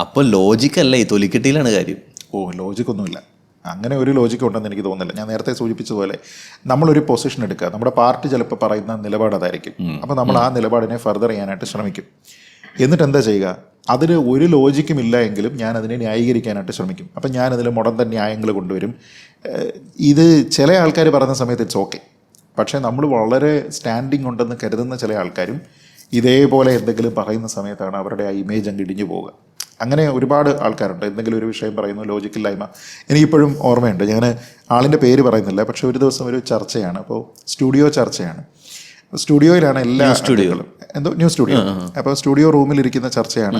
അപ്പോൾ ലോജിക്കല്ല, ഈ തൊലിക്കെട്ടിയിലാണ് കാര്യം. ലോജിക്കൊന്നുമില്ല. അങ്ങനെ ഒരു ലോജിക്ക് ഉണ്ടെന്ന് എനിക്ക് തോന്നുന്നില്ല. ഞാൻ നേരത്തെ സൂചിപ്പിച്ചതുപോലെ നമ്മളൊരു പൊസിഷൻ എടുക്കുക, നമ്മുടെ പാർട്ടി ചിലപ്പോൾ പറയുന്ന നിലപാട് അതായിരിക്കും. അപ്പോൾ നമ്മൾ ആ നിലപാടിനെ ഫർദർ ചെയ്യാനായിട്ട് ശ്രമിക്കും. എന്നിട്ട് എന്താ ചെയ്യുക, അതിന് ഒരു ലോജിക്കും ഇല്ല എങ്കിലും ഞാൻ അതിനെ ന്യായീകരിക്കാനായിട്ട് ശ്രമിക്കും. അപ്പം ഞാനതിൽ മുടന്ത ന്യായങ്ങൾ കൊണ്ടുവരും. ഇത് ചില ആൾക്കാർ പറയുന്ന സമയത്ത് ഇറ്റ്സ് ഓക്കെ. പക്ഷേ നമ്മൾ വളരെ സ്റ്റാൻഡിങ് ഉണ്ടെന്ന് കരുതുന്ന ചില ആൾക്കാരും ഇതേപോലെ എന്തെങ്കിലും പറയുന്ന സമയത്താണ് അവരുടെ ആ ഇമേജ് അങ്ങ് ഇടിഞ്ഞു പോവുക. അങ്ങനെ ഒരുപാട് ആൾക്കാരുണ്ട്. എന്തെങ്കിലും ഒരു വിഷയം പറയുന്നു, ലോജിക്കില്ലായ്മ. എനിക്കിപ്പോഴും ഓർമ്മയുണ്ട്, ഞാൻ ആളിൻ്റെ പേര് പറയുന്നില്ല, പക്ഷേ ഒരു ദിവസം ഒരു ചർച്ചയാണ്. അപ്പോൾ സ്റ്റുഡിയോ ചർച്ചയാണ്. സ്റ്റുഡിയോയിലാണ് എല്ലാ സ്റ്റുഡിയോകളും, ന്യൂസ് സ്റ്റുഡിയോ. അപ്പോൾ സ്റ്റുഡിയോ റൂമിലിരിക്കുന്ന ചർച്ചയാണ്.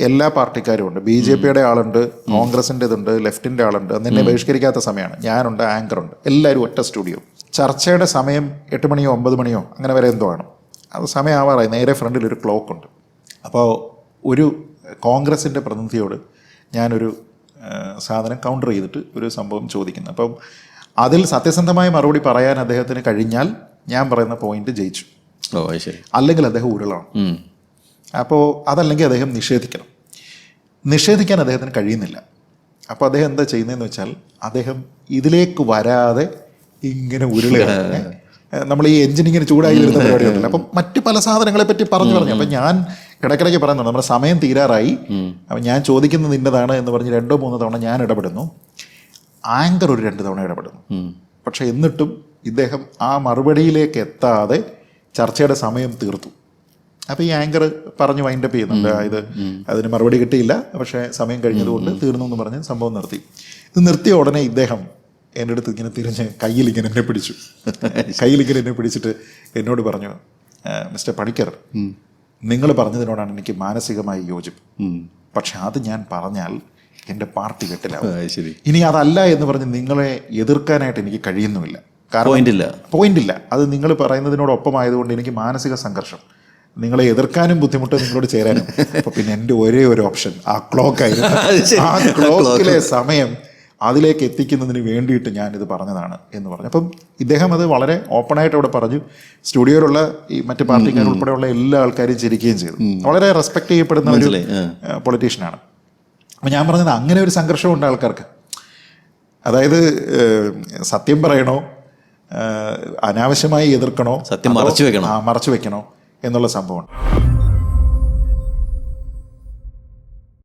എല്ലാ പാർട്ടിക്കാരും ഉണ്ട്. BJPയുടെ ആളുണ്ട്, കോൺഗ്രസിൻ്റെതുണ്ട്, ലെഫ്റ്റിൻ്റെ ആളുണ്ട്. അന്ന് എന്നെ ബഹിഷ്കരിക്കാത്ത സമയമാണ്. ഞാനുണ്ട്, ആങ്കറുണ്ട്, എല്ലാവരും ഒറ്റ സ്റ്റുഡിയോ. ചർച്ചയുടെ സമയം 8 മണിയോ 9 മണിയോ അങ്ങനെ വരെ എന്തോ ആണ്. അത് സമയം ആവാറായി. നേരെ ഫ്രണ്ടിലൊരു ക്ലോക്കുണ്ട്. അപ്പോൾ ഒരു കോൺഗ്രസിൻ്റെ പ്രതിനിധിയോട് ഞാനൊരു സാധനം കൗണ്ടർ ചെയ്തിട്ട് ഒരു സംഭവം ചോദിക്കുന്നു. അപ്പം അതിൽ സത്യസന്ധമായ മറുപടി പറയാൻ അദ്ദേഹത്തിന് കഴിഞ്ഞാൽ ഞാൻ പറയുന്ന പോയിന്റ് ജയിച്ചു. ശരി. അല്ലെങ്കിൽ അദ്ദേഹം ഉരുളണം. അപ്പോൾ അതല്ലെങ്കിൽ അദ്ദേഹം നിഷേധിക്കാൻ അദ്ദേഹത്തിന് കഴിയുന്നില്ല. അപ്പോൾ അദ്ദേഹം എന്താ ചെയ്യുന്നതെന്ന് വെച്ചാൽ അദ്ദേഹം ഇതിലേക്ക് വരാതെ ഇങ്ങനെ ഉരുളയാണ്. നമ്മൾ ഈ എഞ്ചിൻ ഇങ്ങനെ ചൂടായി വരുന്ന പരിപാടി ഉണ്ടല്ലോ. അപ്പം മറ്റ് പല സാധനങ്ങളെ പറ്റി പറഞ്ഞു. അപ്പം ഞാൻ ഇടയ്ക്കിടയ്ക്ക് പറയുന്നുണ്ട് നമ്മുടെ സമയം തീരാറായി, അപ്പം ഞാൻ ചോദിക്കുന്നത് ഇന്നതാണ് എന്ന് പറഞ്ഞ് 2-3 തവണ ഞാൻ ഇടപെടുന്നു. ആങ്കർ ഒരു 2 തവണ ഇടപെടുന്നു. പക്ഷെ എന്നിട്ടും ഇദ്ദേഹം ആ മറുപടിയിലേക്ക് എത്താതെ ചർച്ചയുടെ സമയം തീർത്തു. അപ്പോൾ ഈ ആങ്കർ പറഞ്ഞ് വൈൻഡപ്പ് ചെയ്യുന്നുണ്ട്, അതിന് മറുപടി കിട്ടിയില്ല, പക്ഷേ സമയം കഴിഞ്ഞതുകൊണ്ട് തീർന്നു എന്ന് പറഞ്ഞ് സംഭവം നിർത്തി. ഇത് നിർത്തിയ ഉടനെ ഇദ്ദേഹം എൻ്റെ അടുത്ത് ഇങ്ങനെ തിരിഞ്ഞ് കയ്യിലിങ്ങനെ എന്നെ പിടിച്ചിട്ട് എന്നോട് പറഞ്ഞു, മിസ്റ്റർ പണിക്കർ, നിങ്ങൾ പറഞ്ഞതിനോടാണ് എനിക്ക് മാനസികമായി യോജിപ്പ്. പക്ഷെ അത് ഞാൻ പറഞ്ഞാൽ എൻ്റെ പാർട്ടി കെട്ടിലാവും. ഇനി അതല്ല എന്ന് പറഞ്ഞ് നിങ്ങളെ എതിർക്കാനായിട്ട് എനിക്ക് കഴിയുന്നുമില്ല. പോയിന്റില്ല. അത് നിങ്ങൾ പറയുന്നതിനോടൊപ്പമായതുകൊണ്ട് എനിക്ക് മാനസിക സംഘർഷം. നിങ്ങളെ എതിർക്കാനും ബുദ്ധിമുട്ട്, നിങ്ങളോട് ചേരാനും. അപ്പോൾ പിന്നെ എൻ്റെ ഒരേ ഒരു ഓപ്ഷൻ ആ ക്ലോക്കായിരുന്നു. ആ ക്ലോക്കിലെ സമയം അതിലേക്ക് എത്തിക്കുന്നതിന് വേണ്ടിയിട്ട് ഞാനിത് പറഞ്ഞതാണ് എന്ന് പറഞ്ഞു. അപ്പം ഇദ്ദേഹം അത് വളരെ ഓപ്പണായിട്ട് അവിടെ പറഞ്ഞു. സ്റ്റുഡിയോയിലുള്ള ഈ മറ്റ് പാർട്ടിക്കാർ ഉൾപ്പെടെയുള്ള എല്ലാ ആൾക്കാരും ചിരിക്കുകയും ചെയ്തു. വളരെ റെസ്പെക്ട് ചെയ്യപ്പെടുന്ന ഒരു പൊളിറ്റീഷ്യനാണ്. അപ്പം ഞാൻ പറഞ്ഞത് അങ്ങനെ ഒരു സംഘർഷമുണ്ട് ആൾക്കാർക്ക്. അതായത് സത്യം പറയണോ, അനാവശ്യമായി എതിർക്കണോ, സത്യം മറച്ചു വെക്കണോ എന്നുള്ള സംഭവമാണ്.